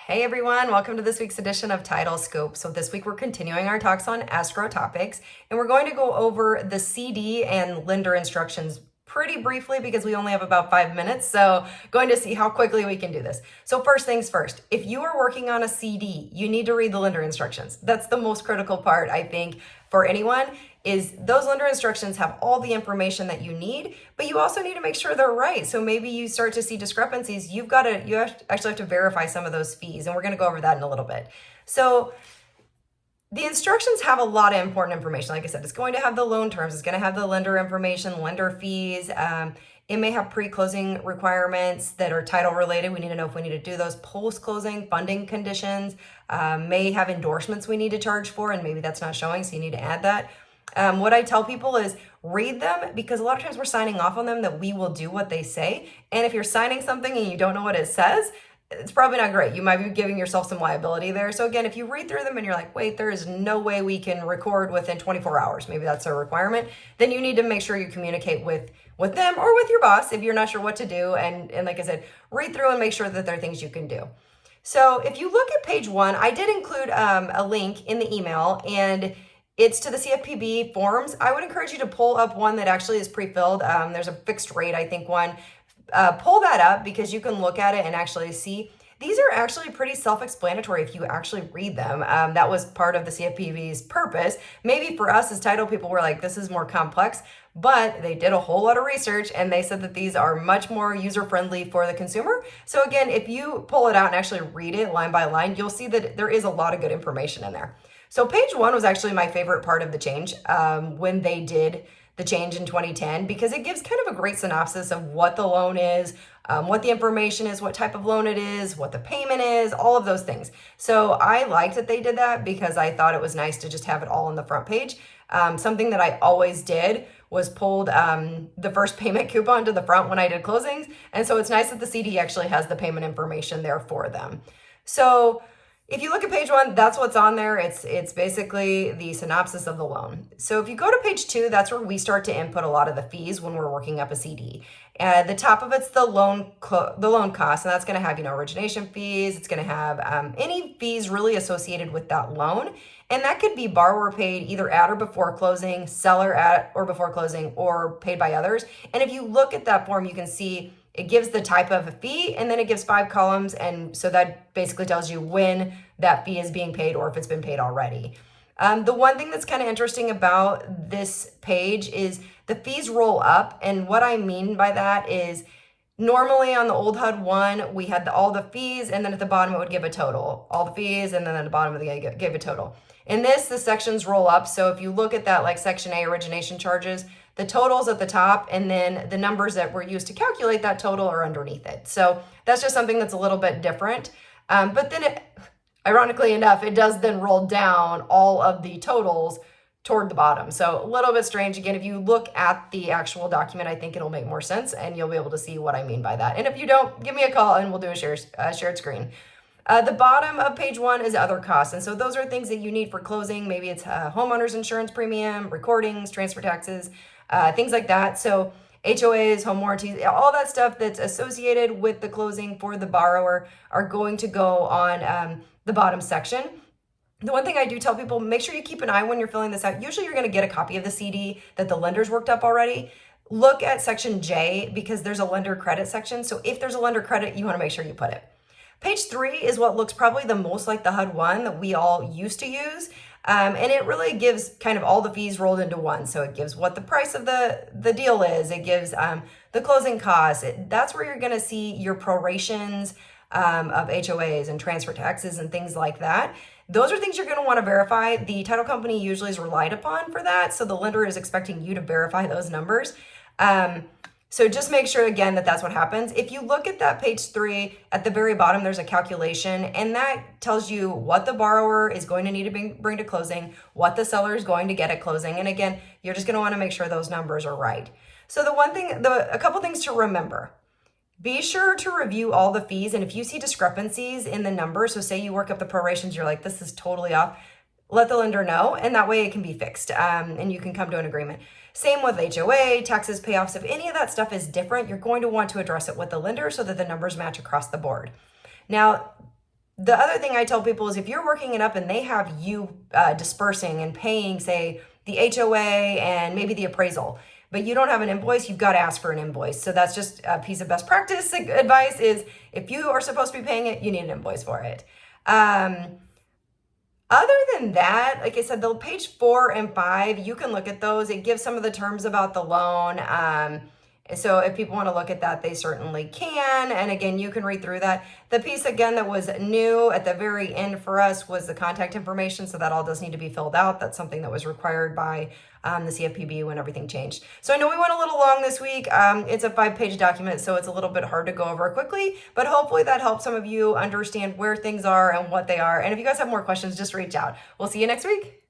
Hey everyone, welcome to this week's edition of Title Scoop. So this week we're continuing our talks on escrow topics, and we're going to go over the CD and lender instructions pretty briefly because we only have about 5 minutes. So going to see how quickly we can do this. So first things first, if you are working on a CD, you need to read the lender instructions. That's the most critical part, I think, for anyone, is those lender instructions have all the information that you need, but you also need to make sure they're right. So maybe you start to see discrepancies. You actually have to verify some of those fees, and we're going to go over that in a little bit. So the instructions have a lot of important information. Like I said, it's going to have the loan terms, it's going to have the lender information, lender fees. It may have pre-closing requirements that are title related. We need to know if we need to do those. Post-closing funding conditions, may have endorsements we need to charge for, and maybe that's not showing, so you need to add that. What I tell people is read them, because a lot of times we're signing off on them that we will do what they say. And if you're signing something and you don't know what it says, it's probably not great. You might be giving yourself some liability there. So again, if you read through them and you're like, wait, there is no way we can record within 24 hours, maybe that's a requirement, then you need to make sure you communicate with them or with your boss if you're not sure what to do. And like I said, read through and make sure that there are things you can do. So if you look at page 1, I did include a link in the email, and it's to the CFPB forms. I would encourage you to pull up one that actually is pre-filled. There's a fixed rate, I think, one. Pull that up because you can look at it and actually see. These are actually pretty self-explanatory if you actually read them. That was part of the CFPB's purpose. Maybe for us as title people, we're like, this is more complex, but they did a whole lot of research and they said that these are much more user-friendly for the consumer. So again, if you pull it out and actually read it line by line, you'll see that there is a lot of good information in there. So page 1 was actually my favorite part of the change when they did the change in 2010, because it gives kind of a great synopsis of what the loan is, what the information is, what type of loan it is, what the payment is, all of those things. So I liked that they did that because I thought it was nice to just have it all on the front page. Something that I always did was pulled the first payment coupon to the front when I did closings. And so it's nice that the CD actually has the payment information there for them. So if you look at page 1, that's what's on there. It's basically the synopsis of the loan. So if you go to page 2, that's where we start to input a lot of the fees when we're working up a CD. The top of it's the loan cost, and that's going to have, origination fees. It's going to have any fees really associated with that loan. And that could be borrower paid either at or before closing, seller at or before closing, or paid by others. And if you look at that form, you can see it gives the type of a fee, and then it gives 5 columns. And so that basically tells you when that fee is being paid or if it's been paid already. The one thing that's kind of interesting about this page is the fees roll up. And what I mean by that is normally on the old HUD 1, we had all the fees, and then at the bottom it would give a total. All the fees, and then at the bottom it gave a total. In this, the sections roll up. So if you look at that, like section A, origination charges, the totals at the top, and then the numbers that were used to calculate that total are underneath it. So that's just something that's a little bit different. But then ironically enough, it does then roll down all of the totals toward the bottom. So a little bit strange. Again, if you look at the actual document, I think it'll make more sense and you'll be able to see what I mean by that. And if you don't, give me a call and we'll do a shared screen. The bottom of page 1 is other costs. And so those are things that you need for closing. Maybe it's homeowner's insurance premium, recordings, transfer taxes, things like that. So HOAs, home warranties, all that stuff that's associated with the closing for the borrower are going to go on the bottom section. The one thing I do tell people, make sure you keep an eye when you're filling this out. Usually you're going to get a copy of the CD that the lender's worked up already. Look at section J because there's a lender credit section. So if there's a lender credit, you want to make sure you put it. Page 3 is what looks probably the most like the HUD 1 that we all used to use. And it really gives kind of all the fees rolled into one. So it gives what the price of the deal is. It gives the closing costs. That's where you're going to see your prorations of HOAs and transfer taxes and things like that. Those are things you're going to want to verify. The title company usually is relied upon for that. So the lender is expecting you to verify those numbers. So just make sure, again, that that's what happens. If you look at that page 3, at the very bottom, there's a calculation, and that tells you what the borrower is going to need to bring to closing, what the seller is going to get at closing. And again, you're just going to want to make sure those numbers are right. So a couple things to remember. Be sure to review all the fees, and if you see discrepancies in the numbers, so say you work up the prorations, you're like, this is totally off, let the lender know, and that way it can be fixed, and you can come to an agreement. Same with HOA, taxes, payoffs. If any of that stuff is different, you're going to want to address it with the lender so that the numbers match across the board. Now, The other thing I tell people is if you're working it up and they have you dispersing and paying, say, the HOA and maybe the appraisal, but you don't have an invoice, you've got to ask for an invoice. So that's just a piece of best practice advice is if you are supposed to be paying it, you need an invoice for it. Other than that, like I said, the page 4 and 5, you can look at those. It gives some of the terms about the loan. So if people want to look at that, they certainly can. And again, you can read through that. The piece again that was new at the very end for us was the contact information. So that all does need to be filled out. That's something that was required by the CFPB when everything changed. So I know we went a little long this week. It's a 5-page document, so it's a little bit hard to go over quickly, but hopefully that helps some of you understand where things are and what they are. And if you guys have more questions, just reach out. We'll see you next week.